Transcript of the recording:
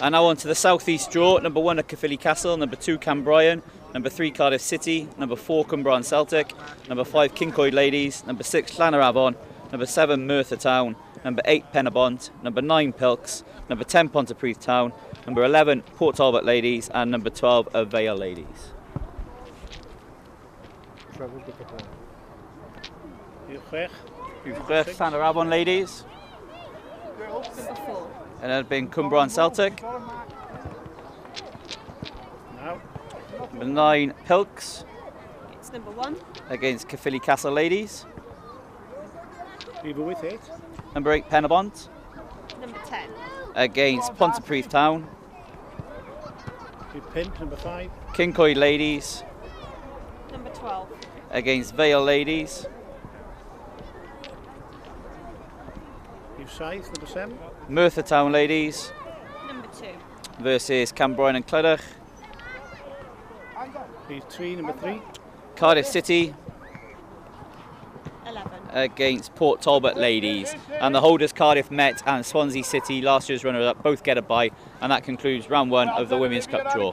And now on to the southeast draw. Number 1 at Caerphilly Castle, number 2 Cambrian, number 3 Cardiff City, number 4 Cwmbran Celtic, number 5 Kincoed Ladies, number 6 Llanarabon, number 7 Merthyr Town, number 8 Penabont, number 9 Pilks, number 10 Pontypridd Town, number 11 Port Talbot Ladies, and number 12 FAWales Ladies. Llanarabon Ladies. Number 4. And that being Cwmbran Celtic. Number 9 Pilks. It's number 1. Against Caerphilly Castle Ladies. Even with it. Number 8 Penabont. Number 10. Against Pontypridd Town. Pimp, number 5. Kincoed Ladies. Number 12. Against FAWales Ladies. Scythe, number 7. Merthyr Town Ladies. Number 2. Versus Cambrian and Clydach. Number 3. Cardiff City. 11. Against Port Talbot Ladies. And the holders Cardiff Met and Swansea City, last year's runners-up, both get a bye. And that concludes round 1 of the Women's Cup draw.